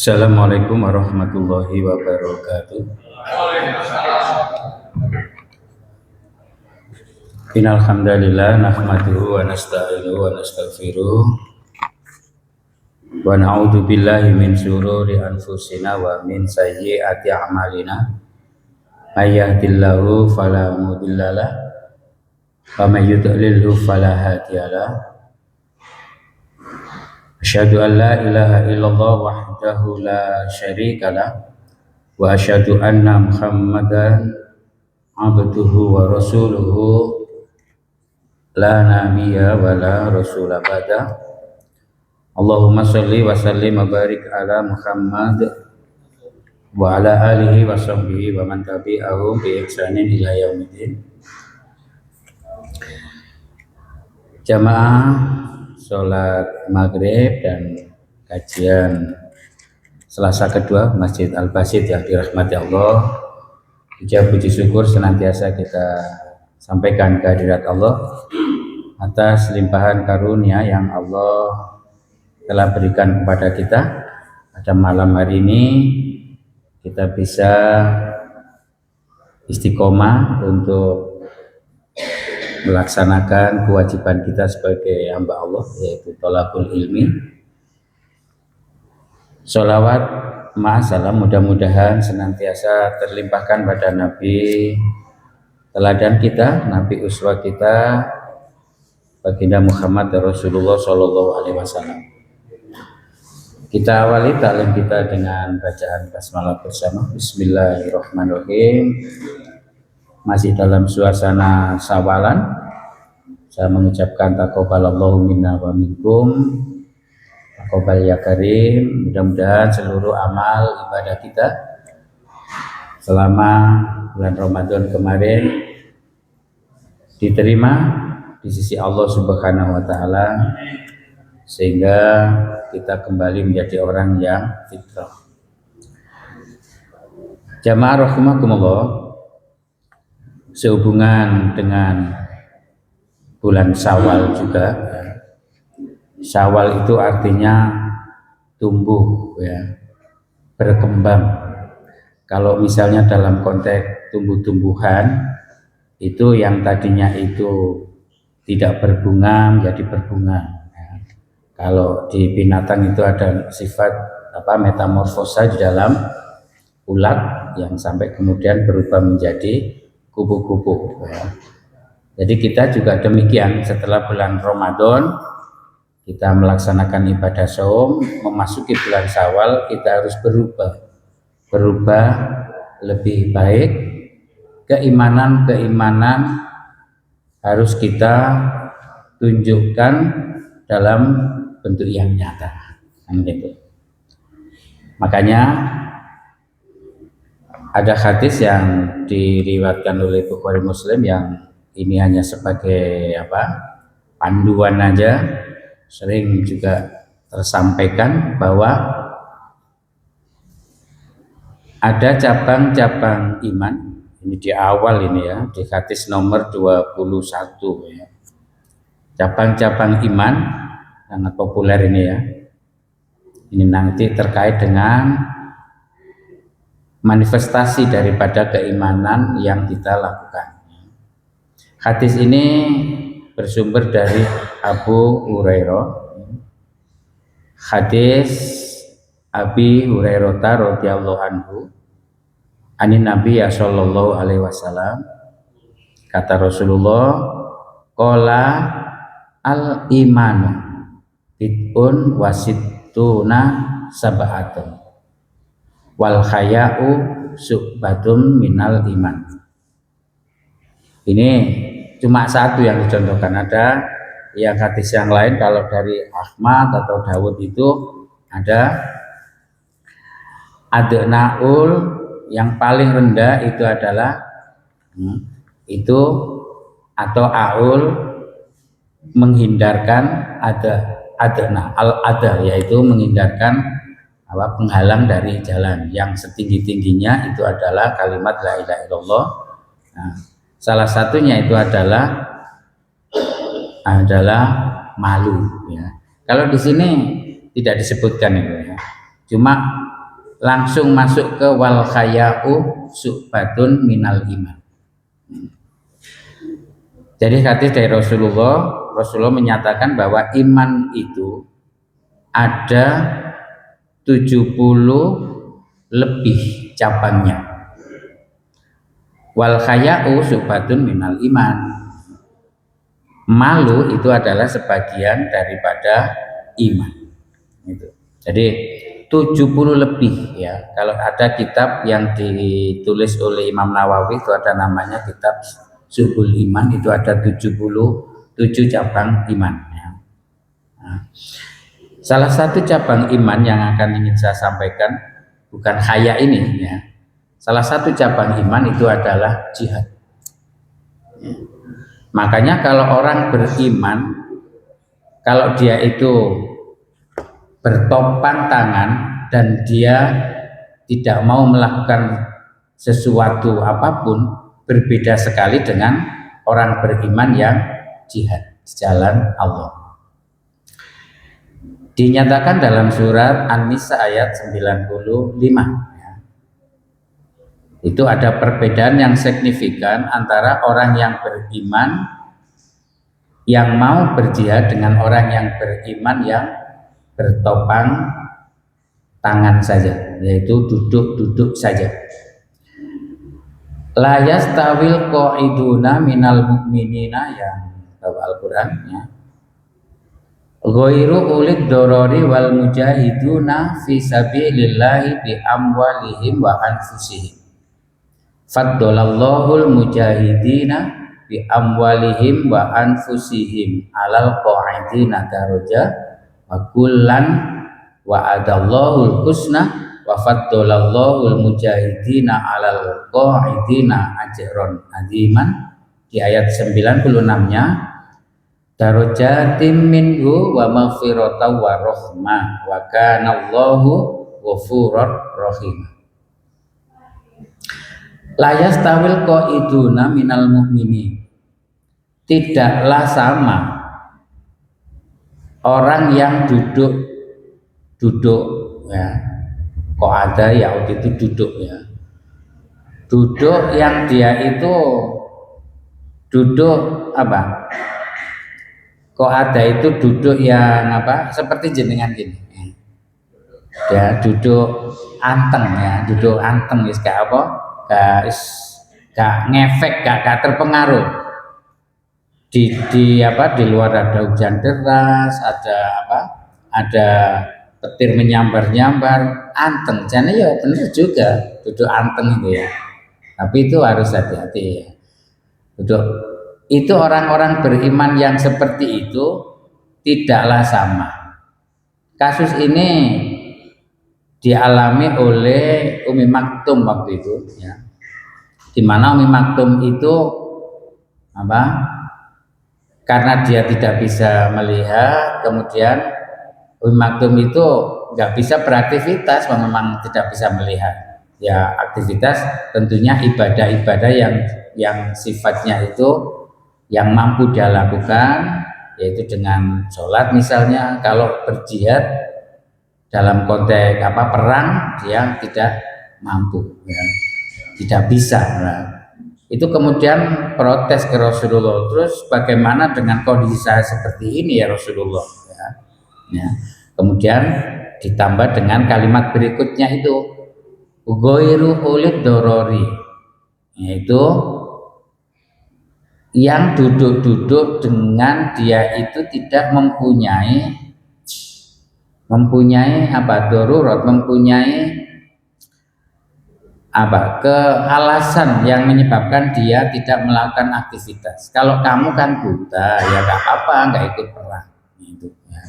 Assalamualaikum warahmatullahi wabarakatuh. Innal hamdalillah nahmaduhu wa nasta'inuhu wa nastaghfiruh wa na'udzu billahi min syururi anfusina wa min sayyiati a'malina. May yahdihillahu fala mudhillalah wa may yudlilhu fala hadiyalah. Asyhadu an la ilaha illallah wahdahu la syarikalah wa asyhadu anna Muhammadan abduhu wa rasuluhu la nabiyya wa la rasula ba'da. Allahumma shalli wa sallim wa barik ala Muhammad wa ala alihi wa sahbihi wa man tabi'ahum bi ihsanin ila yaumiddin. Jamaah sholat maghrib dan kajian Selasa kedua Masjid Al-Basit yang dirahmati Allah. Puji syukur senantiasa kita sampaikan kehadirat Allah atas limpahan karunia yang Allah telah berikan kepada kita. Pada malam hari ini kita bisa istiqomah untuk melaksanakan kewajiban kita sebagai hamba Allah, yaitu thalabul ilmi. Sholawat ma'asalam mudah-mudahan senantiasa terlimpahkan pada Nabi teladan kita, Nabi uswah kita, baginda Muhammad Rasulullah Shallallahu Alaihi Wasallam. Kita awali taklim kita dengan bacaan basmalah bersama. Bismillahirrahmanirrahim. Masih dalam suasana Syawalan, saya mengucapkan taqabbalallahu minna wa minkum, taqabbal ya karim. Mudah-mudahan seluruh amal ibadah kita selama bulan Ramadan kemarin diterima di sisi Allah Subhanahu wa taala, sehingga kita kembali menjadi orang yang fitrah. Jamaah rahimakumullah, sehubungan dengan bulan Syawal juga. Syawal itu artinya tumbuh, ya, berkembang. Kalau misalnya dalam konteks tumbuh-tumbuhan, itu yang tadinya itu tidak berbunga menjadi berbunga. Ya. Kalau di binatang itu ada sifat metamorfosa di dalam ulat yang sampai kemudian berubah menjadi kupu-kupu. Ya. Jadi kita juga demikian, setelah bulan Ramadan kita melaksanakan ibadah saum, memasuki bulan Syawal kita harus berubah lebih baik. Keimanan harus kita tunjukkan dalam bentuk yang nyata. Gitu. Makanya ada hadis yang diriwayatkan oleh Bukhari Muslim yang ini hanya sebagai panduan aja, sering juga tersampaikan bahwa ada cabang-cabang iman. Ini di awal ini ya, di hadis nomor 21 ya. Cabang-cabang iman sangat populer ini ya. Ini nanti terkait dengan manifestasi daripada keimanan yang kita lakukan. Hadis ini bersumber dari Abu Hurairah. Hadis Abi Hurairah radhiyallahu anhu, anin Nabi sallallahu alaihi wasallam, kata Rasulullah, qala al imanu bid'un wasittuna sab'atun wal haya'u su'batun minal iman. Ini cuma satu yang dicontohkan, ada yang hadis yang lain. Kalau dari Ahmad atau Dawud itu ada adnaul, yang paling rendah itu adalah itu, atau aul, menghindarkan adna al-ada, yaitu menghindarkan penghalang dari jalan. Yang setinggi-tingginya itu adalah kalimat la ilaha illallah. Nah, salah satunya itu adalah malu. Ya. Kalau di sini tidak disebutkan itu, ya. Cuma langsung masuk ke wal khaya'u syu'batun minal iman. Jadi hadis dari Rasulullah menyatakan bahwa iman itu ada 70 lebih cabangnya. Wal khaya'u syu'batun minal iman. Malu itu adalah sebagian daripada iman. Gitu. Jadi 70 lebih ya. Kalau ada kitab yang ditulis oleh Imam Nawawi itu ada namanya kitab Subul Iman, itu ada 77 cabang iman ya. Nah, salah satu cabang iman yang akan ingin saya sampaikan bukan khaya ini ya. Salah satu cabang iman itu adalah jihad. Ya. Makanya kalau orang beriman, kalau dia itu bertopang tangan dan dia tidak mau melakukan sesuatu apapun, berbeda sekali dengan orang beriman yang jihad di jalan Allah. Dinyatakan dalam surat An-Nisa ayat 95 ya. Itu ada perbedaan yang signifikan antara orang yang beriman yang mau berjihad dengan orang yang beriman yang bertopang tangan saja, yaitu duduk-duduk saja. La yastawil qa'iduna minal mu'minina, yang bawa Al-Quran ya. Ghairu ulid dorori wal mujahiduna fi sabilillahi bi amwalihim wa anfusihim. Faddalallahu mujahidina bi amwalihim wa anfusihim alal qa'idina daraja wa kullan wa'adallahu husna wa faddalallahu mujahidina alal qa'idina ajron aziman. Di ayat 96-nya, darajatim minhu wa maghfiratan wa rahmah wa kanallahu ghafurur rahim. La yastawil qa'iduna minal mu'minin. Tidaklah sama orang yang duduk ya. Kok ada ya itu duduk ya. Duduk yang dia itu duduk apa? Kok ada itu duduk yang apa? Seperti jenengan gini. Ya, duduk anteng ya, duduk anteng wis gak apa? Gak ngefek, gak terpengaruh. Di apa? Di luar ada hujan deras, ada apa? Ada petir menyambar-nyambar, anteng. Jadi ya benar juga duduk anteng itu ya. Tapi itu harus hati-hati ya. Duduk itu orang-orang beriman yang seperti itu tidaklah sama. Kasus ini dialami oleh Umi Maktum waktu itu ya. Di mana Umi Maktum itu apa? Karena dia tidak bisa melihat, kemudian Umi Maktum itu nggak bisa beraktivitas, memang tidak bisa melihat. Ya aktivitas tentunya ibadah-ibadah yang sifatnya itu yang mampu dia lakukan, yaitu dengan sholat misalnya. Kalau berjihad dalam konteks apa perang dia tidak mampu, ya, tidak bisa. Nah, itu kemudian protes ke Rasulullah. Terus bagaimana dengan kondisi saya seperti ini ya Rasulullah? Ya. Kemudian ditambah dengan kalimat berikutnya itu ghairu ulid dorori, yaitu yang duduk-duduk dengan dia itu tidak mempunyai apa darurat, mempunyai apa kealasan yang menyebabkan dia tidak melakukan aktivitas. Kalau kamu kan buta ya nggak apa-apa, nggak ikut perang itu ya.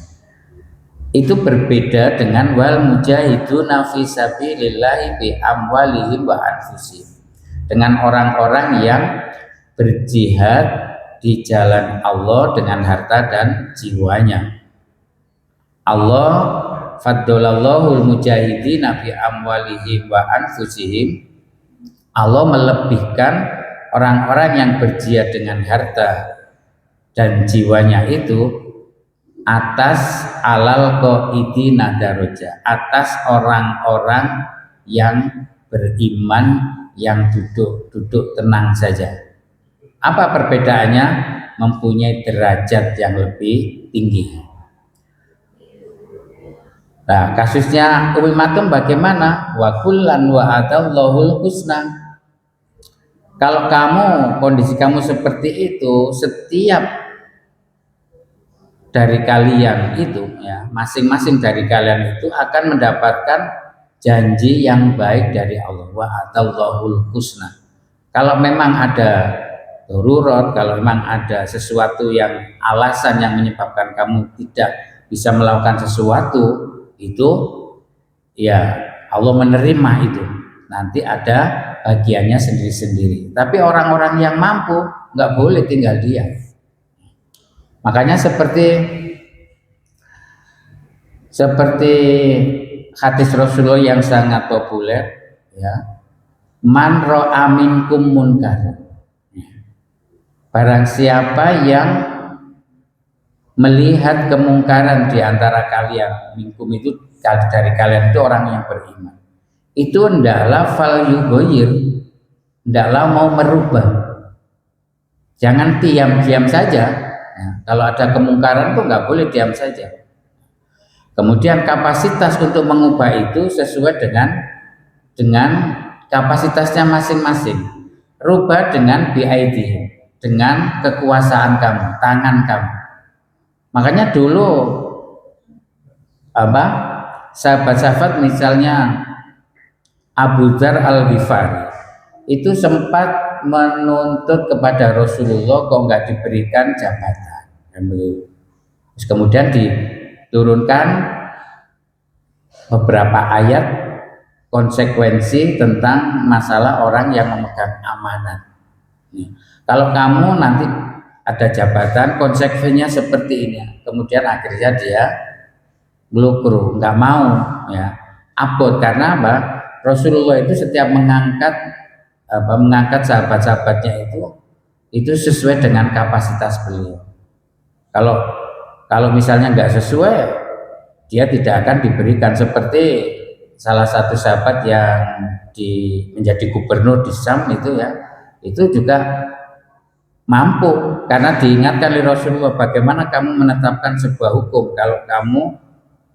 Itu berbeda dengan wal mujahiduna fi sabilillahi bi amwalihim wa anfusihim, dengan orang-orang yang berjihad di jalan Allah dengan harta dan jiwanya. Allah faddalallahu mujahidina bi amwalihim wa anfusihim. Allah melebihkan orang-orang yang berjihad dengan harta dan jiwanya itu atas alal qaidina daraja, atas orang-orang yang beriman, yang duduk tenang saja. Apa perbedaannya? Mempunyai derajat yang lebih tinggi. Nah, kasusnya Ummi Maktum bagaimana? Wa kullan wa'adallahul husna. Kalau kondisi kamu seperti itu, setiap dari kalian itu ya, masing-masing dari kalian itu akan mendapatkan janji yang baik dari Allah. Wa'adallahul husna. Kalau memang ada darurat, kalau memang ada sesuatu yang alasan yang menyebabkan kamu tidak bisa melakukan sesuatu, itu ya Allah menerima itu, nanti ada bagiannya sendiri-sendiri. Tapi orang-orang yang mampu nggak boleh tinggal diam. Makanya seperti hadis Rasulullah yang sangat populer ya, man ra'a minkum munkar, barang siapa yang melihat kemungkaran di antara kalian, minkum itu dari kalian itu orang yang beriman, itu hendaklah fal yughayir, hendaklah mau merubah, jangan diam-diam saja. Nah, kalau ada kemungkaran itu nggak boleh diam saja. Kemudian kapasitas untuk mengubah itu sesuai dengan kapasitasnya masing-masing. Rubah dengan biaidihim, dengan kekuasaan kamu, tangan kamu. Makanya dulu sahabat-sahabat misalnya Abu Dzar Al-Ghifari itu sempat menuntut kepada Rasulullah kok nggak diberikan jabatan. Terus kemudian diturunkan beberapa ayat konsekuensi tentang masalah orang yang memegang amanat. Kalau kamu nanti ada jabatan, konsekuensinya seperti ini. Kemudian akhirnya dia melukru, nggak mau ya, abot. Karena apa? Rasulullah itu setiap mengangkat sahabat-sahabatnya itu sesuai dengan kapasitas beliau. Kalau misalnya nggak sesuai, dia tidak akan diberikan. Seperti salah satu sahabat yang menjadi gubernur di Syam itu ya, itu juga mampu karena diingatkan oleh Rasulullah, bagaimana kamu menetapkan sebuah hukum kalau kamu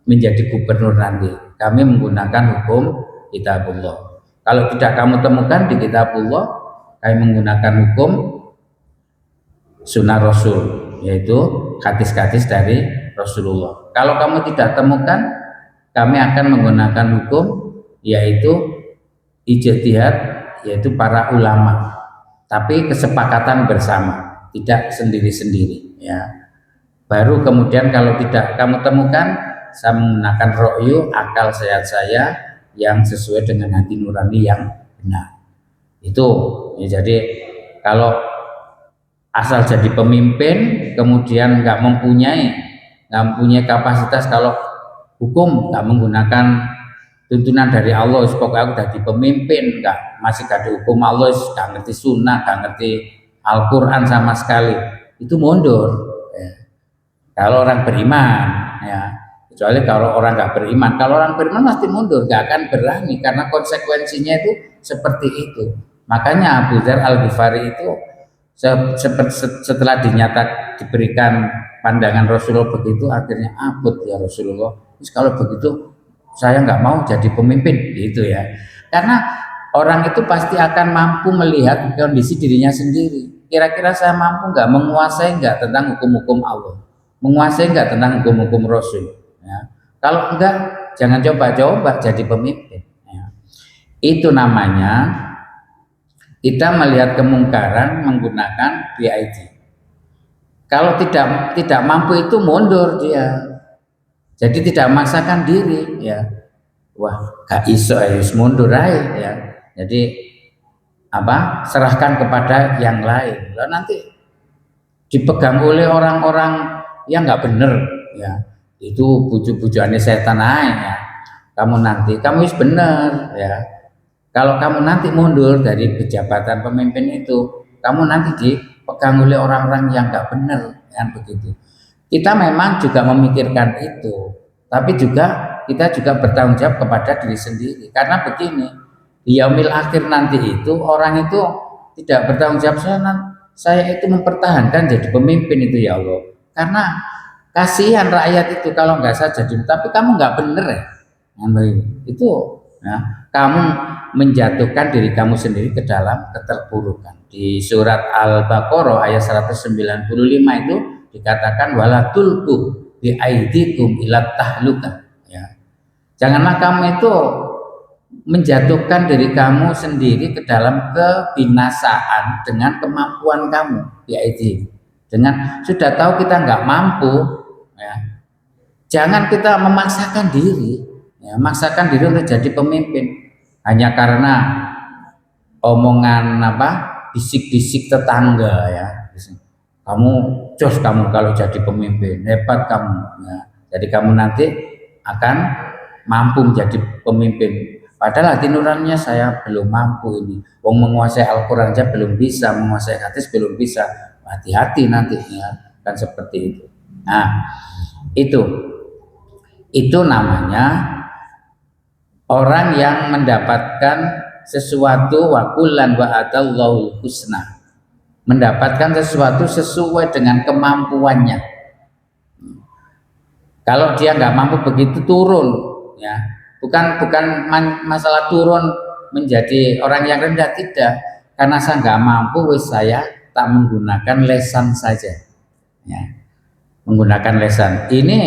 menjadi gubernur nanti, kami menggunakan hukum kitabullah. Kalau tidak kamu temukan di kitabullah, kami menggunakan hukum sunnah Rasul, yaitu hadis-hadis dari Rasulullah. Kalau kamu tidak temukan, kami akan menggunakan hukum yaitu ijtihad, yaitu para ulama, tapi kesepakatan bersama, tidak sendiri-sendiri ya. Baru kemudian kalau tidak kamu temukan, saya menggunakan ro'yu, akal sehat saya yang sesuai dengan hati nurani yang benar. Itu ya, jadi kalau asal jadi pemimpin kemudian nggak mempunyai kapasitas, kalau hukum nggak menggunakan tuntunan dari Allah, pokoknya aku jadi pemimpin, masih gak ada hukum Allah, gak ngerti sunnah, gak ngerti Al-Quran sama sekali, itu mundur ya. Kalau orang beriman ya, kecuali kalau orang nggak beriman. Kalau orang beriman pasti mundur, gak akan berani, karena konsekuensinya itu seperti itu. Makanya Abu Dzar Al-Ghifari itu setelah diberikan pandangan Rasulullah begitu, akhirnya abot ya Rasulullah, terus kalau begitu saya nggak mau jadi pemimpin gitu ya. Karena orang itu pasti akan mampu melihat kondisi dirinya sendiri. Kira-kira saya mampu nggak, menguasai nggak tentang hukum-hukum Allah, menguasai nggak tentang hukum-hukum Rasul ya. Kalau enggak, jangan coba-coba jadi pemimpin ya. Itu namanya kita melihat kemungkaran menggunakan BID. Kalau tidak mampu itu mundur dia. Jadi tidak memaksakan diri ya. Wah, gak iso harus mundur aja ya. Jadi serahkan kepada yang lain. Lalu nanti dipegang oleh orang-orang yang nggak bener ya. Itu bujuk-bujukannya setan aja ya. Kamu wis bener ya. Kalau kamu nanti mundur dari jabatan pemimpin itu, kamu nanti dipegang oleh orang-orang yang nggak bener kan begitu. Kita memang juga memikirkan itu, tapi juga kita juga bertanggung jawab kepada diri sendiri. Karena begini, di yaumil akhir nanti itu orang itu tidak bertanggung jawab, saya itu mempertahankan jadi pemimpin itu ya Allah. Karena kasihan rakyat itu kalau nggak saya jadi, tapi kamu nggak bener ya. Itu ya, kamu menjatuhkan diri kamu sendiri ke dalam keterpurukan. Di surat Al-Baqarah ayat 195 itu dikatakan wala tulqu bi aidikum ila tahluka, ya. Janganlah kamu itu menjatuhkan diri kamu sendiri ke dalam kebinasaan dengan kemampuan kamu, yaitu dengan sudah tahu kita nggak mampu, ya, jangan kita memaksakan diri, ya, memaksakan diri untuk jadi pemimpin hanya karena omongan bisik-bisik tetangga, ya, kamu jos kamu kalau jadi pemimpin hebat kamu, ya. Jadi kamu nanti akan mampu menjadi pemimpin. Padahal hati nuraninya saya belum mampu ini. Wong menguasai Al-Quran aja belum bisa, menguasai hadis belum bisa. Hati-hati nanti, ya, kan seperti itu. Nah, itu namanya orang yang mendapatkan sesuatu wa kullan wa atallahul husna. Mendapatkan sesuatu sesuai dengan kemampuannya. Kalau dia nggak mampu begitu turun, ya. Bukan masalah turun menjadi orang yang rendah, tidak. Karena saya nggak mampu, saya tak menggunakan lesan saja, ya. Menggunakan lesan ini,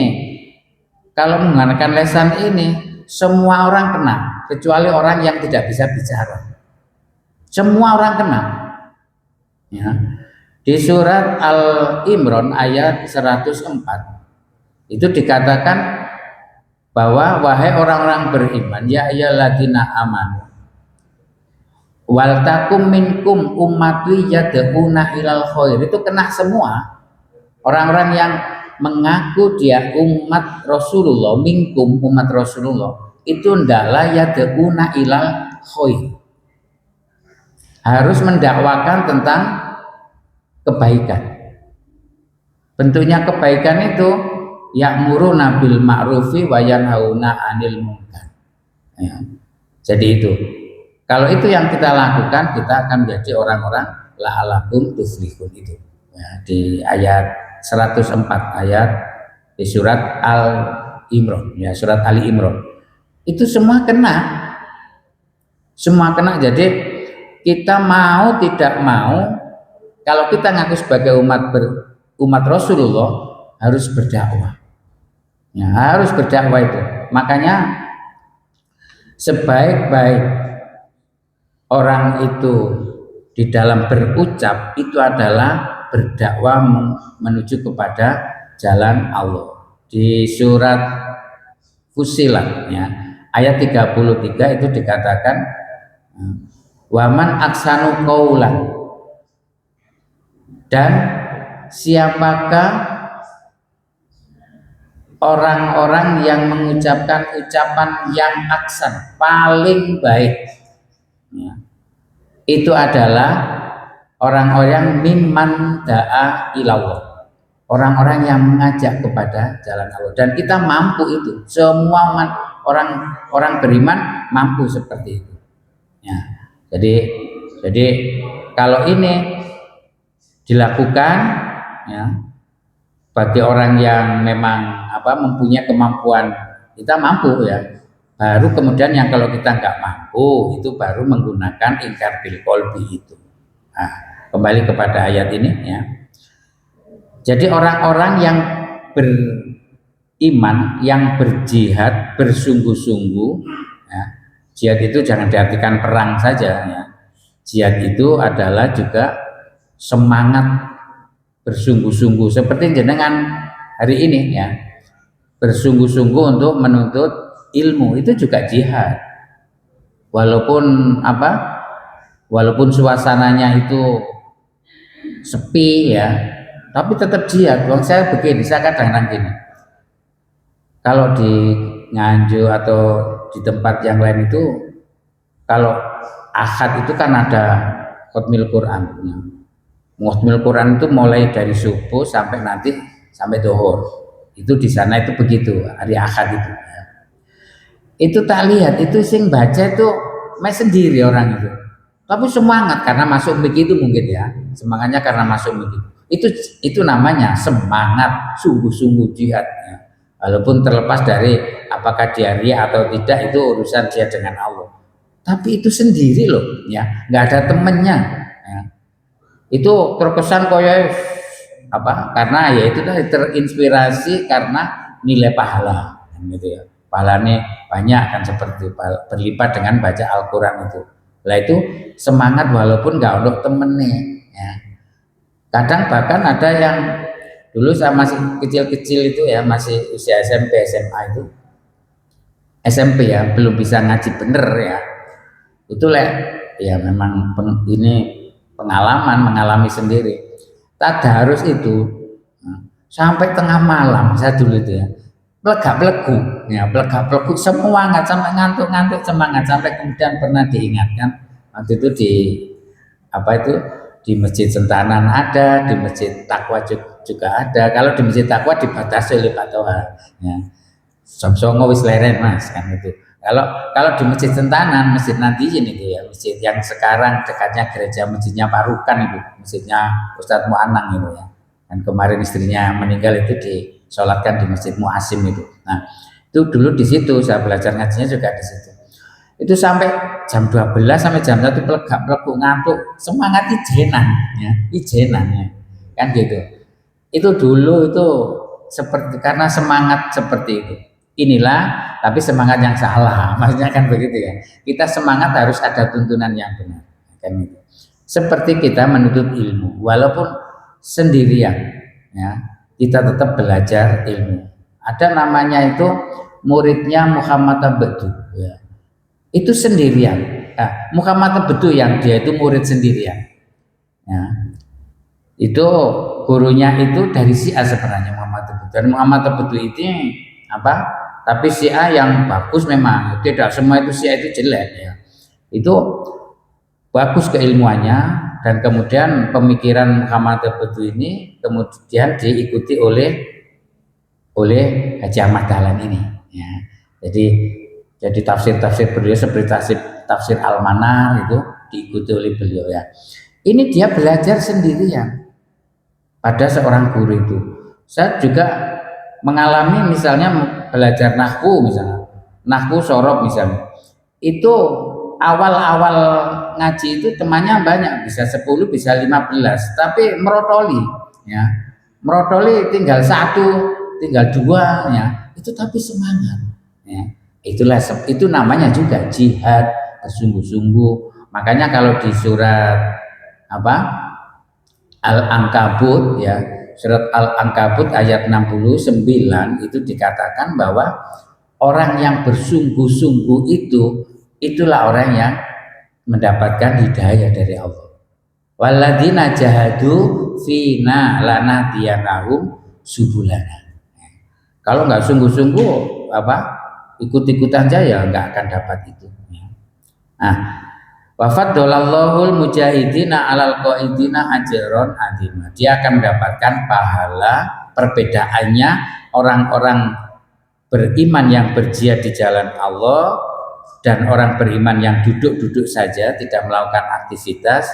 kalau menggunakan lesan ini semua orang kena, kecuali orang yang tidak bisa bicara. Semua orang kena, ya. Di surat Al-Imran ayat 104 itu dikatakan bahwa wahai orang-orang beriman, ya ayyuhalladzina amanu wal takum minkum ummatu yad'una ilal khair, itu kena semua orang-orang yang mengaku dia umat Rasulullah, minkum umat Rasulullah, itu hendaklah yad'una ilal khair, harus mendakwakan tentang kebaikan. Bentuknya kebaikan itu ya'muruna bil ma'rufi wa yanhauna 'anil munkar. Ya. Jadi itu. Kalau itu yang kita lakukan, kita akan menjadi orang-orang la'alakum tuflihun itu. Ya, di ayat 104 ayat di surat Al-Imran, ya, surat Ali Imran. Itu semua kena. Semua kena. Jadi kita mau tidak mau, kalau kita ngaku sebagai umat Rasulullah, harus berdakwah. Ya, harus berdakwah itu. Makanya sebaik-baik orang itu di dalam berucap itu adalah berdakwah menuju kepada jalan Allah. Di surat Fussilat, ya, ayat 33 itu dikatakan waman aksanu qaulan, dan siapakah orang-orang yang mengucapkan ucapan yang aksan, paling baik, ya, itu adalah orang-orang mimman da'a ilallah, orang-orang yang mengajak kepada jalan Allah. Dan kita mampu itu, semua orang beriman mampu seperti itu, ya. Jadi kalau ini dilakukan, ya, bagi orang yang memang mempunyai kemampuan, kita mampu, ya. Baru kemudian yang kalau kita nggak mampu itu baru menggunakan ingkar bil qalbi itu. Nah, kembali kepada ayat ini, ya. Jadi orang-orang yang beriman, yang berjihad bersungguh-sungguh, ya. Jihad itu jangan diartikan perang saja, ya. Jihad itu adalah juga semangat bersungguh-sungguh seperti jenengan hari ini, ya, bersungguh-sungguh untuk menuntut ilmu, itu juga jihad. Walaupun walaupun suasananya itu sepi, ya, tapi tetap jihad. Wong saya begini, saya kadang-kadang gini, kalau di Nganjuk atau di tempat yang lain itu, kalau Ahad itu kan ada khotmil Quran. Khotmil Quran itu mulai dari subuh sampai nanti sampai zuhur. Itu di sana itu begitu hari Ahad itu, ya. Itu tak lihat, itu sing baca itu main sendiri orang itu. Tapi semangat karena masuk begitu mungkin ya. Semangatnya karena masuk begitu. Itu namanya semangat sungguh-sungguh jihad. Ya. Walaupun terlepas dari apakah dia ria atau tidak itu urusan dia dengan Allah. Tapi itu sendiri loh, ya, nggak ada temennya. Ya. Itu terkesan koyo apa? Karena ya itu tadi terinspirasi karena nilai pahala, gitu ya. Pahalanya banyak kan seperti berlipat dengan baca Al-Quran itu. Lah itu semangat walaupun nggak untuk temennya. Ya. Kadang bahkan ada yang dulu saya masih kecil-kecil itu ya, masih usia SMP SMA itu, SMP ya, belum bisa ngaji bener ya. Itu ya memang ini pengalaman, mengalami sendiri. Tadarus itu sampai tengah malam saya dulu itu ya, belegak pelegu semangat sampai ngantuk semangat sampai kemudian pernah diingatkan waktu itu di apa itu di Masjid Sentanan ada, di Masjid Takwa juga ada. Kalau di Masjid Takwa dibatasi oleh Pak Toha, ya. Somsongo wis leren mas kan itu. Kalau di Masjid Sentanan, Masjid Nadiyin itu ya, masjid yang sekarang dekatnya gereja masjidnya Pak Rukan itu, masjidnya Ustadz Mu'anang itu ya. Dan kemarin istrinya meninggal itu disolatkan di Masjid Muasim itu. Nah, itu dulu di situ saya belajar ngajinya juga di situ. Itu sampai jam 12 sampai jam 1 pelegak-peleguk ngantuk, semangat ijenan ya, ijenan ya. Kan gitu. Itu dulu itu seperti karena semangat seperti itu. Inilah tapi semangat yang salah, maksudnya kan begitu ya. Kita semangat harus ada tuntunan yang benar, kan itu. Seperti kita menuntut ilmu, walaupun sendirian, ya, kita tetap belajar ilmu. Ada namanya itu muridnya Muhammad Abdu, ya. Itu sendirian. Nah, Muhammad Abdu yang dia itu murid sendirian, ya. Itu gurunya itu dari Syiah sebenarnya Muhammad Abdu. Dan Muhammad Abdu ini apa? Tapi Syiah yang bagus memang, tidak semua itu Syiah itu jelek ya. Itu bagus keilmuannya dan kemudian pemikiran Muhammad Abdu ini kemudian diikuti oleh Haji Ahmad Dahlan ini ya. Jadi tafsir beliau seperti tafsir Al-Manar itu diikuti oleh beliau ya. Ini dia belajar sendirian pada seorang guru itu. Saya juga mengalami misalnya belajar nahwu misalnya, nahwu sorob misalnya, itu awal-awal ngaji itu temannya banyak, bisa 10 bisa 15, tapi merotoli ya, merotoli tinggal 1 tinggal 2 ya, itu tapi semangat ya. Itu namanya juga jihad bersungguh-sungguh. Makanya kalau di surat apa Al-Ankabut ya, surat Al-Ankabut ayat 69 itu dikatakan bahwa orang yang bersungguh-sungguh itulah orang yang mendapatkan hidayah dari Allah. Walladzina jahadu fina lanahdiyannahum subulana. Kalau nggak sungguh-sungguh ikut-ikutan aja ya nggak akan dapat itu. Nah, Wafaddolallahu mujahidina alal qaidina ajron azima. Dia akan mendapatkan pahala. Perbedaannya orang-orang beriman yang berjihad di jalan Allah dan orang beriman yang duduk-duduk saja tidak melakukan aktivitas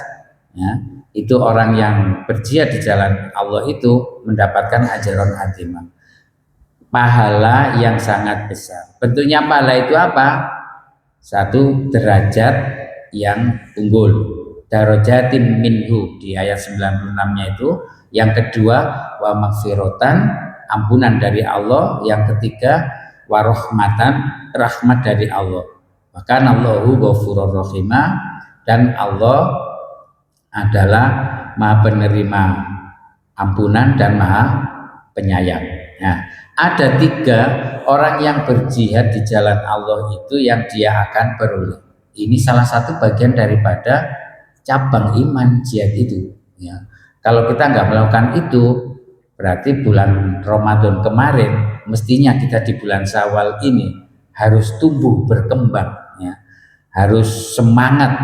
ya, itu orang yang berjihad di jalan Allah itu mendapatkan ajron azima, pahala yang sangat besar. Bentuknya pahala itu apa? 1 derajat yang unggul, darajatin minhu di ayat 96-nya itu. Yang kedua wa maghfiratan, ampunan dari Allah. Yang ketiga wa rahmatan, rahmat dari Allah. Maka Allahu ghafurur rahimah, dan Allah adalah Maha penerima ampunan dan Maha penyayang. Nah, ada 3 orang yang berjihad di jalan Allah itu yang dia akan peroleh. Ini salah satu bagian daripada cabang iman jihad itu ya. Kalau kita nggak melakukan itu, berarti bulan Ramadan kemarin mestinya kita di bulan Syawal ini harus tumbuh berkembang ya. Harus semangat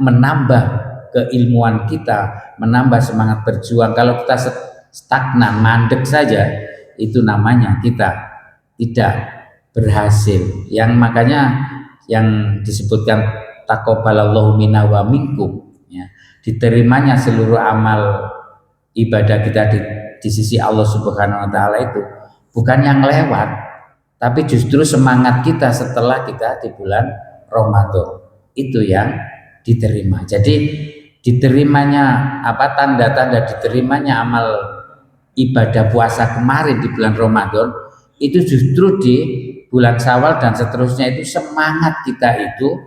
menambah keilmuan kita, menambah semangat berjuang. Kalau kita stagnan, mandek saja, itu namanya kita tidak berhasil. Yang makanya yang disebutkan taqabbalallahu minna wa minkum, ya, diterimanya seluruh amal ibadah kita di sisi Allah Subhanahu wa taala itu bukan yang lewat, tapi justru semangat kita setelah kita di bulan Ramadan itu yang diterima. Jadi diterimanya tanda-tanda diterimanya amal ibadah puasa kemarin di bulan Ramadan itu justru di bulan Syawal dan seterusnya itu semangat kita itu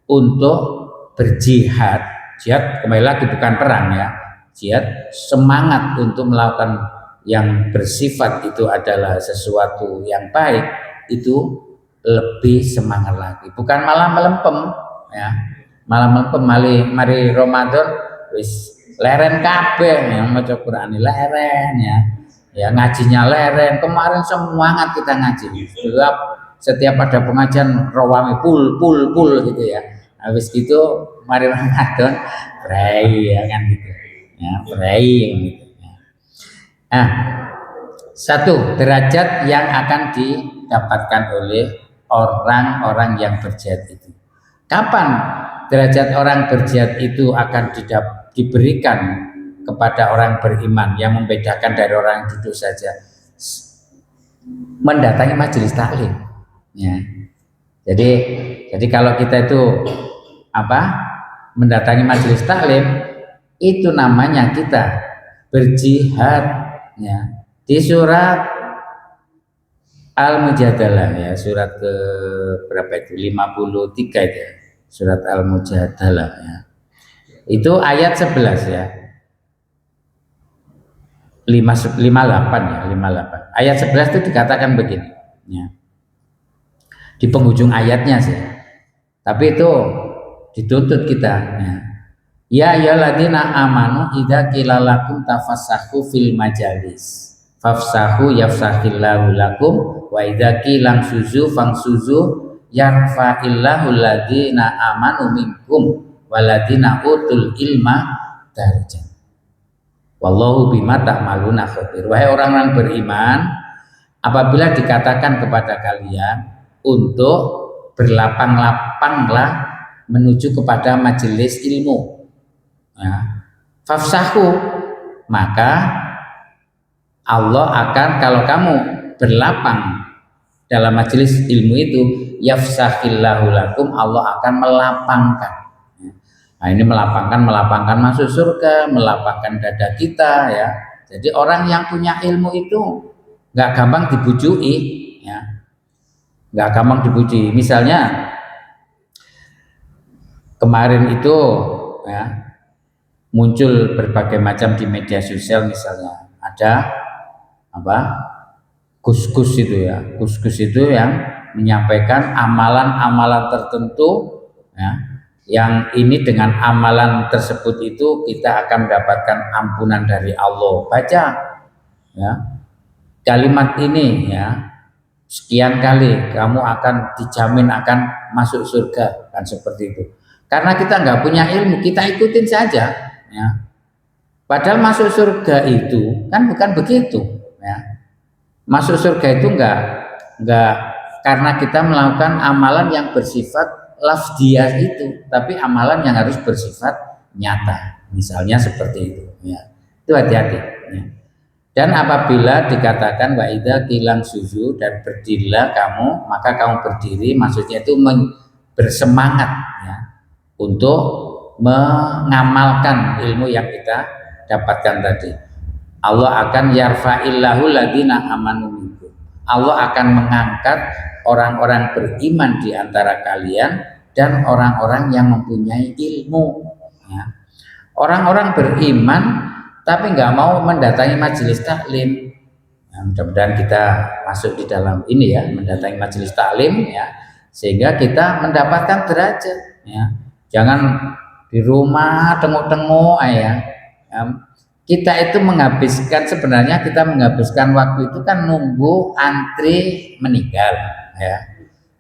untuk berjihad. Jihad kembali lagi bukan perang ya. Jihad semangat untuk melakukan yang bersifat itu adalah sesuatu yang baik itu lebih semangat lagi. Bukan malah melempem ya. Malah melempem mari Ramadan wis leren kabeh yang maca Quran leren ya. Ya ngajinya leren. Kemarin semangat kita ngaji. Setiap ada pengajian rawame pul gitu ya. Habis gitu mari Ramadan pray ya kan gitu. Ya, pray gitu. Nah, satu derajat yang akan didapatkan oleh orang-orang yang berjihad itu. Kapan derajat orang berjihad itu akan diberikan kepada orang beriman yang membedakan dari orang yang duduk saja? Mendatangi majelis taklim. Ya. Jadi kalau kita itu mendatangi majelis taklim itu namanya kita berjihad ya. Di surat Al-Mujadalah ya, surat ke berapa itu? 53 itu ya. Surat Al-Mujadalah ya. Itu ayat 11 ya. 58 ya, 58. Ayat 11 itu dikatakan begini ya. Di penghujung ayatnya sih. Tapi itu dituntut kita ya. Ya ayyuhalladzina amanu idza qila lakum tafassahu fil majalis fafsahu yafsahillahu lakum wa idza qila suzu fangsuzu yarfa'illahu alladzina amanu minkum walladzina utul ilma darajat. Wallahu bima ta'maluna khabir. Wahai orang-orang beriman, apabila dikatakan kepada kalian untuk berlapang-lapanglah menuju kepada majelis ilmu, ya, fafsahu, maka Allah akan, kalau kamu berlapang dalam majelis ilmu itu, yafsahillahu lakum, Allah akan melapangkan. Nah ini melapangkan masuk surga, melapangkan dada kita ya. Jadi orang yang punya ilmu itu nggak gampang dibujui ya. Nggak gampang dipuji. Misalnya kemarin itu ya muncul berbagai macam di media sosial, misalnya ada gus-gus itu ya, gus-gus itu yang menyampaikan amalan-amalan tertentu ya, yang ini dengan amalan tersebut itu kita akan mendapatkan ampunan dari Allah. Baca ya kalimat ini ya, sekian kali kamu akan dijamin akan masuk surga, kan seperti itu. Karena kita nggak punya ilmu, kita ikutin saja ya. Padahal masuk surga itu kan bukan begitu ya. Masuk surga itu nggak karena kita melakukan amalan yang bersifat lafdiyah itu, tapi amalan yang harus bersifat nyata, misalnya seperti itu ya. Itu hati-hati ya. Dan apabila dikatakan wa idza qilang suzu, dan berdirilah kamu, maka kamu berdiri, maksudnya itu bersemangat ya, untuk mengamalkan ilmu yang kita dapatkan tadi. Allah akan yarfa'illahu ladina amanu minkum. Allah akan mengangkat orang-orang beriman di antara kalian dan orang-orang yang mempunyai ilmu ya. Orang-orang beriman tapi nggak mau mendatangi majelis taklim. Nah, mudah-mudahan kita masuk di dalam ini ya, mendatangi majelis taklim ya, sehingga kita mendapatkan derajat ya. Jangan di rumah tengok-tengok ya. Kita itu sebenarnya kita menghabiskan waktu itu kan nunggu antri meninggal ya.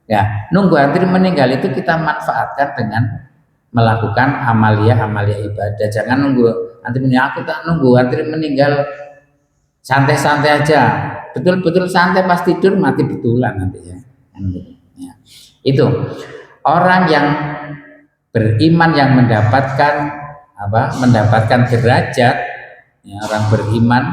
Ya, nunggu antri meninggal itu kita manfaatkan dengan melakukan amalia ibadah. Jangan nunggu antri meninggal. Aku tak nunggu antri meninggal, santai-santai aja. Betul-betul santai, pas tidur mati betulan nanti ya. Ya. Itu orang yang beriman yang mendapatkan derajat, ya, orang beriman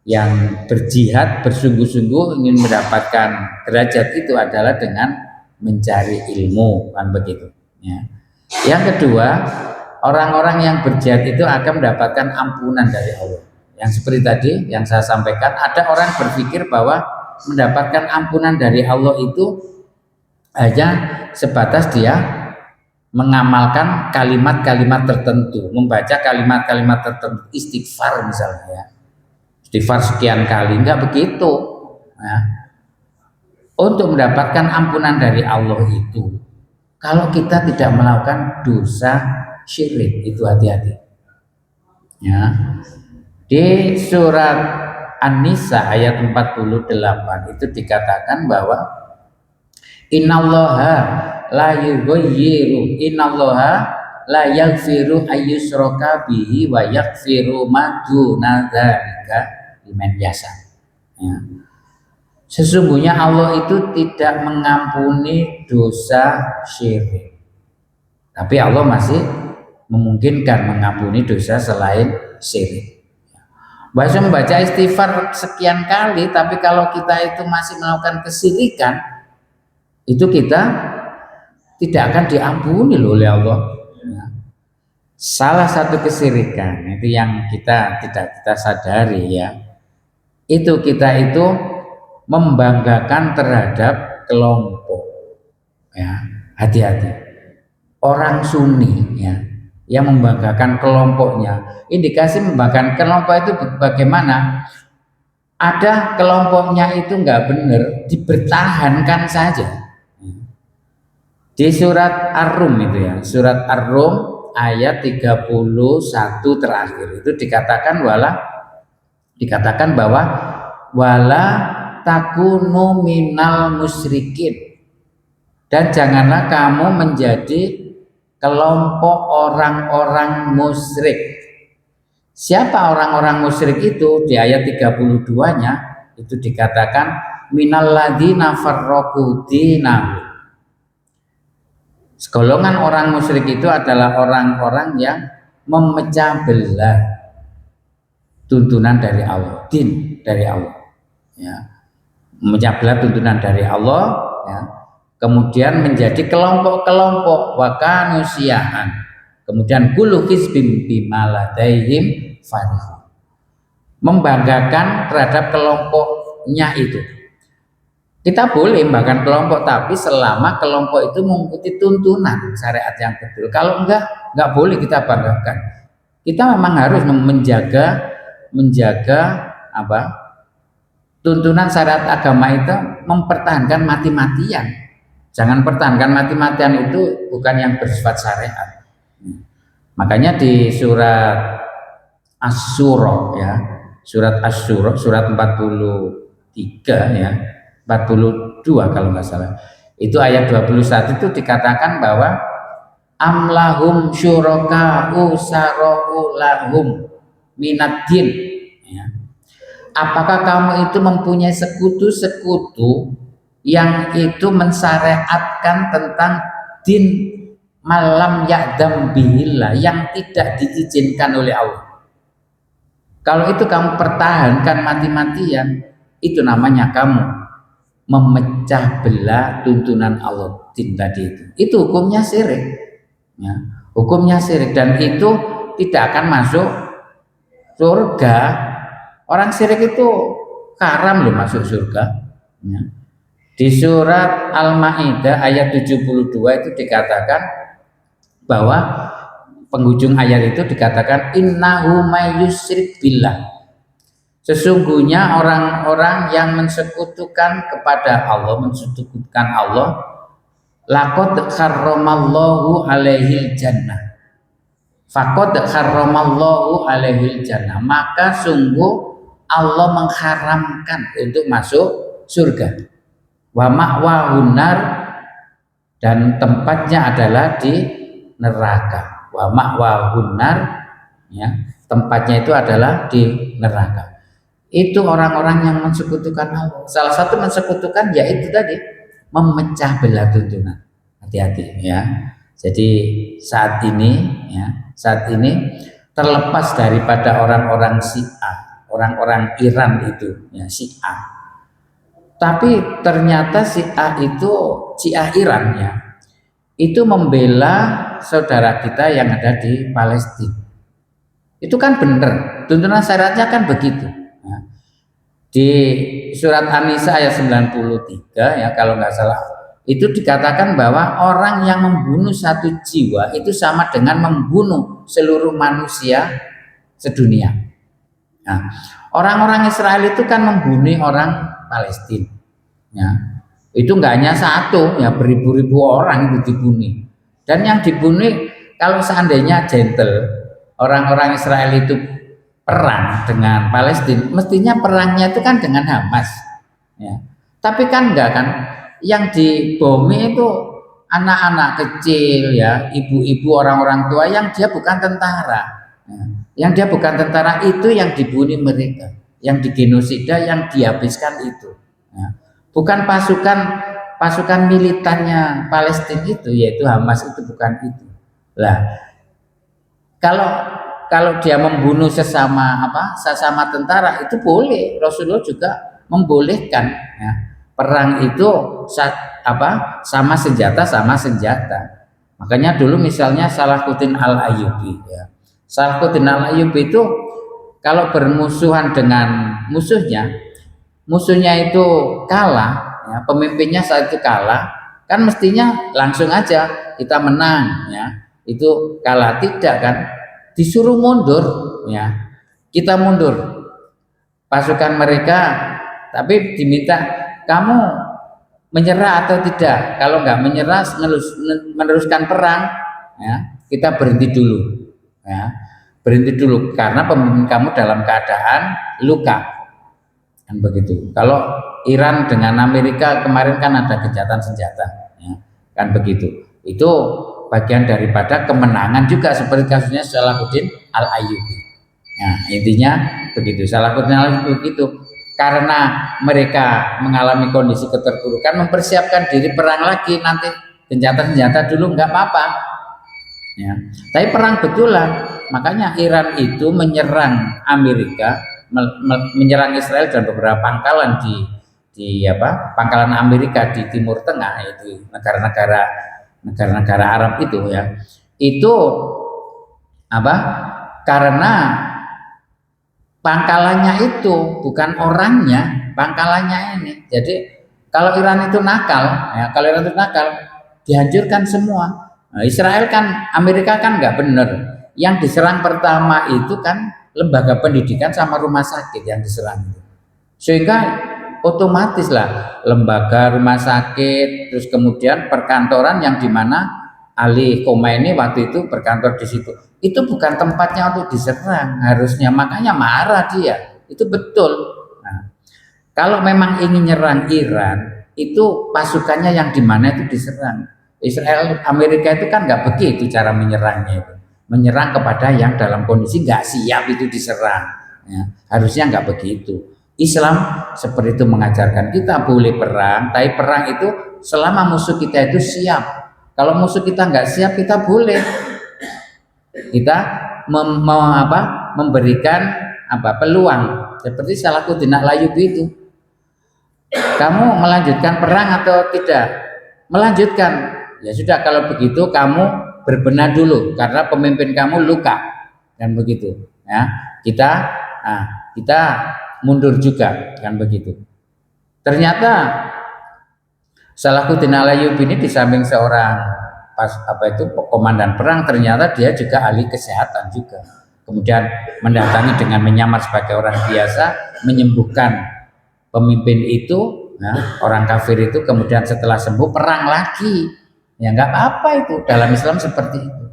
yang berjihad bersungguh-sungguh ingin mendapatkan derajat itu adalah dengan mencari ilmu, kan begitu ya. Yang kedua, orang-orang yang berjihad itu akan mendapatkan ampunan dari Allah. Yang seperti tadi yang saya sampaikan, ada orang berpikir bahwa mendapatkan ampunan dari Allah itu hanya sebatas dia mengamalkan kalimat-kalimat tertentu, membaca kalimat-kalimat tertentu, istighfar misalnya ya. Istighfar sekian kali, enggak begitu ya. Untuk mendapatkan ampunan dari Allah itu, kalau kita tidak melakukan dosa syirik, itu hati-hati ya. Di surat An-Nisa ayat 48 itu dikatakan bahwa innallaha la yughayyiru innallaha la yaghfiru ayyushraka bihi wa yaghfiru ma duna dzalika liman yasha. Ya. Sesungguhnya Allah itu tidak mengampuni dosa syirik, tapi Allah masih memungkinkan mengampuni dosa selain syirik. Membaca istighfar sekian kali, tapi kalau kita itu masih melakukan kesyirikan, itu kita tidak akan diampuni oleh Allah. Ya. Salah satu kesyirikan itu yang kita tidak kita sadari ya, itu kita itu membanggakan terhadap kelompok ya. Hati-hati orang Sunni ya yang membanggakan kelompoknya. Indikasi membanggakan kelompok itu bagaimana? Ada kelompoknya itu nggak benar, dipertahankan saja. Di surat Ar-Rum itu ya, surat Ar-Rum ayat 31 terakhir itu dikatakan bahwa wala takunu minal musyrikin, dan janganlah kamu menjadi kelompok orang-orang musyrik. Siapa orang-orang musyrik itu? Di ayat 32-nya itu dikatakan minal ladzina farraqu dinahum. Segolongan orang musyrik itu adalah orang-orang yang memecah belah tuntunan dari Allah, din dari Allah ya. Memecah belah tuntunan dari Allah ya. Kemudian menjadi kelompok-kelompok wakanu syi'an, kemudian kullu hizbin bima ladaihim farihun, membanggakan terhadap kelompoknya itu. Kita boleh membanggakan kelompok, tapi selama kelompok itu mengikuti tuntunan syariat yang betul. Kalau enggak boleh kita banggakan. Kita memang harus menjaga tuntunan syariat agama itu, mempertahankan mati-matian. Jangan pertahankan mati-matian, itu bukan yang bersifat syariat. Makanya di surat Asy-Syura ya, surat Asy-Syura surat 43 ya, 42 kalau nggak salah. Itu ayat 21 itu dikatakan bahwa amlahum syuraka'u sara'u lahum minaddin ya. Apakah kamu itu mempunyai sekutu-sekutu yang itu mensyariatkan tentang din malam ya'dam bihillah, yang tidak diizinkan oleh Allah? Kalau itu kamu pertahankan mati-matian, itu namanya kamu memecah belah tuntunan Allah, din tadi itu hukumnya syirik ya. Hukumnya syirik, dan itu tidak akan masuk surga. Orang syirik itu haram loh masuk surga ya. Di surat Al-Maidah ayat 72 itu dikatakan bahwa penghujung ayat itu dikatakan innahu may yusyrik billah, sesungguhnya orang-orang yang mensekutukan kepada Allah, mensekutukan Allah, laqad harramallahu alaihil jannah, faqad harramallahu alaihil jannah, maka sungguh Allah mengharamkan untuk masuk surga. Wa ma'wahun nar, dan tempatnya adalah di neraka. Wa ma'wahun nar ya, tempatnya itu adalah di neraka. Itu orang-orang yang mensekutukan Allah. Salah satu mensekutukan yaitu tadi memecah belah tuntunan. Hati-hati ya. Jadi saat ini terlepas daripada orang-orang Syiah, orang-orang Iran itu ya Syiah. Tapi ternyata Syiah Iran ya, itu membela saudara kita yang ada di Palestina. Itu kan benar, tuntunan syariatnya kan begitu. Nah, di surat An-Nisa ayat 93 ya kalau nggak salah, itu dikatakan bahwa orang yang membunuh satu jiwa itu sama dengan membunuh seluruh manusia sedunia. Nah, orang-orang Israel itu kan membunuh orang Palestina. Ya, itu nggak hanya satu, ya beribu-ribu orang itu dibunuh. Dan yang dibunuh kalau seandainya gentle, orang-orang Israel itu perang dengan Palestina, mestinya perangnya itu kan dengan Hamas. Ya. Tapi kan enggak kan, yang dibomi itu anak-anak kecil ya, ibu-ibu, orang-orang tua yang dia bukan tentara. Ya. Yang dia bukan tentara itu yang dibunuh mereka, yang digenosida, yang dihabiskan itu. Ya. Bukan pasukan militannya Palestina itu, yaitu Hamas itu bukan itu. Lah, kalau dia membunuh sesama tentara itu boleh. Rasulullah juga membolehkan ya. Perang itu sama senjata. Makanya dulu misalnya Salahuddin Al-Ayyubi ya. Salahuddin Al-Ayyubi itu kalau bermusuhan dengan musuhnya itu kalah ya, pemimpinnya saat itu kalah, kan mestinya langsung aja kita menang ya. Itu kalah, tidak kan, disuruh mundur ya, kita mundur pasukan mereka, tapi diminta kamu menyerah atau tidak. Kalau nggak menyerah meneruskan perang ya, kita berhenti dulu karena pemimpin kamu dalam keadaan luka kan begitu. Kalau Iran dengan Amerika kemarin kan ada gencatan senjata ya, kan begitu. Itu bagian daripada kemenangan juga seperti kasusnya Salahuddin Al-Ayyubi. Nah, intinya begitu. Salahuddin Al-Ayyubi begitu. Karena mereka mengalami kondisi keterpurukan, mempersiapkan diri perang lagi, nanti senjata dulu nggak apa-apa. Ya. Tapi perang betulan. Makanya Iran itu menyerang Amerika, menyerang Israel dan beberapa pangkalan di pangkalan Amerika di Timur Tengah, yaitu negara-negara Arab itu ya, itu karena pangkalannya itu bukan orangnya, pangkalannya ini. Jadi kalau Iran itu nakal dihancurkan semua. Nah, Israel kan, Amerika kan nggak benar. Yang diserang pertama itu kan lembaga pendidikan sama rumah sakit yang diserang itu, sehingga otomatis lah lembaga rumah sakit, terus kemudian perkantoran yang dimana Ali Khomeini waktu itu berkantor di situ, itu bukan tempatnya untuk diserang harusnya, makanya marah dia, itu betul. Nah, kalau memang ingin nyerang Iran, itu pasukannya yang dimana itu diserang. Israel, Amerika itu kan nggak begitu cara menyerangnya itu, menyerang kepada yang dalam kondisi nggak siap itu diserang, ya, harusnya nggak begitu. Islam seperti itu mengajarkan kita boleh perang, tapi perang itu selama musuh kita itu siap. Kalau musuh kita nggak siap, kita boleh memberikan peluang seperti Salahuddin Al-Ayyubi itu. Kamu melanjutkan perang atau tidak? Melanjutkan. Ya sudah, kalau begitu kamu berbenah dulu karena pemimpin kamu luka, dan begitu. Ya, kita mundur juga, kan begitu. Ternyata Salahuddin Al-Ayyubi ini di samping seorang komandan perang, ternyata dia juga ahli kesehatan juga. Kemudian mendatangi dengan menyamar sebagai orang biasa, menyembuhkan pemimpin itu, ya, orang kafir itu. Kemudian setelah sembuh perang lagi, ya nggak apa-apa itu, dalam Islam seperti itu.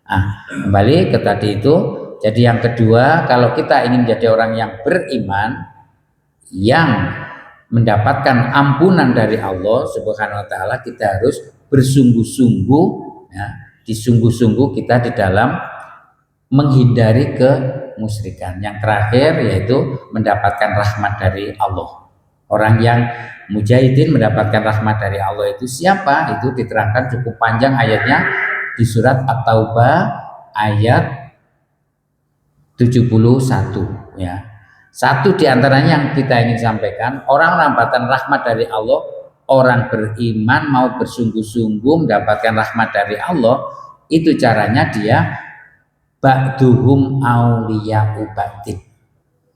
Nah, kembali ke tadi itu. Jadi yang kedua, kalau kita ingin menjadi orang yang beriman, yang mendapatkan ampunan dari Allah Subhanahu wa taala, kita harus bersungguh-sungguh ya, disungguh-sungguh kita di dalam menghindari kemusyrikan. Yang terakhir yaitu mendapatkan rahmat dari Allah. Orang yang mujahidin mendapatkan rahmat dari Allah itu siapa? Itu diterangkan cukup panjang ayatnya di surat At-Taubah ayat 71 ya. Satu di antaranya yang kita ingin sampaikan, orang mendapatkan rahmat dari Allah, orang beriman mau bersungguh-sungguh mendapatkan rahmat dari Allah, itu caranya dia ba'duhum auliya'u ba'din.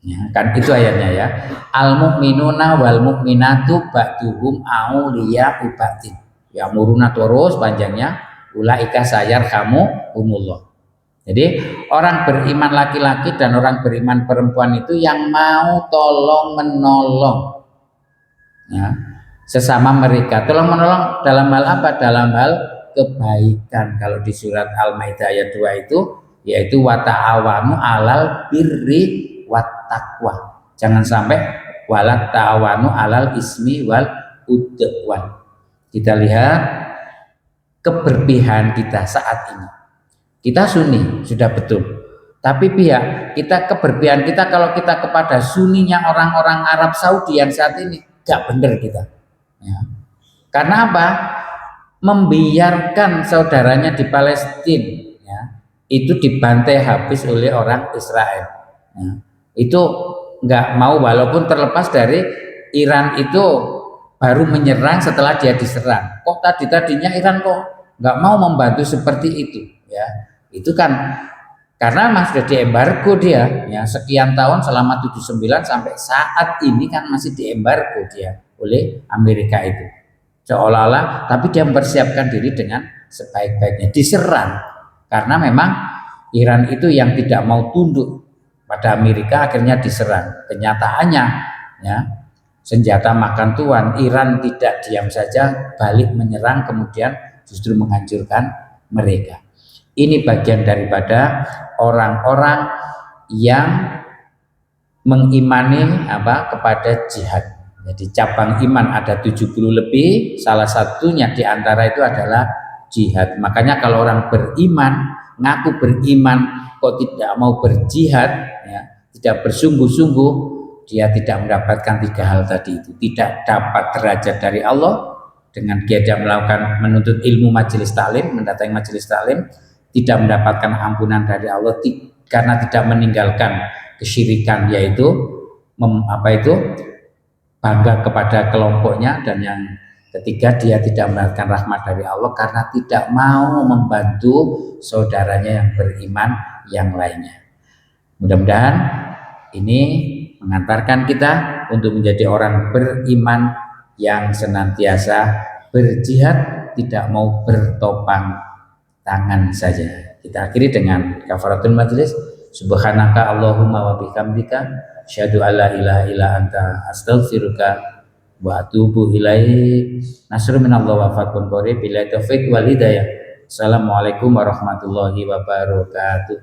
Ya, kan itu ayatnya ya. Al mu'minuna wal mu'minatu ba'duhum auliya'u ba'din. Ya muruna terus panjangnya ulaika sayarhamu umullah. Jadi orang beriman laki-laki dan orang beriman perempuan itu yang mau tolong menolong ya, sesama mereka. Tolong menolong dalam hal apa? Dalam hal kebaikan. Kalau di surat Al-Maidah ayat 2 itu yaitu wa ta'awanu 'alal birri wat taqwa. Jangan sampai wala ta'awanu 'alal ismi wal udwan. Kita lihat keberpihakan kita saat ini. Kita Sunni sudah betul, tapi pihak kita keberpihakan kita kalau kita kepada Sunninya orang-orang Arab Saudi yang saat ini gak bener kita ya. Karena apa? Membiarkan saudaranya di Palestina ya, itu dibantai habis oleh orang Israel ya. Itu nggak mau, walaupun terlepas dari Iran itu baru menyerang setelah dia diserang. Kok tadinya Iran kok nggak mau membantu seperti itu ya. Itu kan karena sudah diembargo dia ya, sekian tahun selama 79 sampai saat ini kan masih diembargo dia oleh Amerika itu seolah-olah, tapi dia mempersiapkan diri dengan sebaik-baiknya diserang karena memang Iran itu yang tidak mau tunduk pada Amerika akhirnya diserang. Kenyataannya ya, senjata makan tuan, Iran tidak diam saja, balik menyerang, kemudian justru menghancurkan mereka. Ini bagian daripada orang-orang yang mengimani kepada jihad. Jadi cabang iman ada 70 lebih, salah satunya di antara itu adalah jihad. Makanya kalau orang beriman, ngaku beriman kok tidak mau berjihad ya, tidak bersungguh-sungguh, dia tidak mendapatkan 3 hal tadi itu. Tidak dapat derajat dari Allah dengan dia melakukan menuntut ilmu majelis taklim, mendatangi majelis taklim, tidak mendapatkan ampunan dari Allah karena tidak meninggalkan kesyirikan, yaitu bangga kepada kelompoknya, dan yang ketiga dia tidak mendapatkan rahmat dari Allah karena tidak mau membantu saudaranya yang beriman yang lainnya. Mudah-mudahan ini mengantarkan kita untuk menjadi orang beriman yang senantiasa berjihad, tidak mau bertopang tangan saja. Kita akhiri dengan kafaratul majlis. Subhanaka Allahumma wa bihamdika asyhadu alla ilaha illa anta astaghfiruka wa atubu ilaik. Nasrun minallahi wa fathun qarib. Billahi taufiq wal hidayah. Assalamualaikum warahmatullahi wabarakatuh.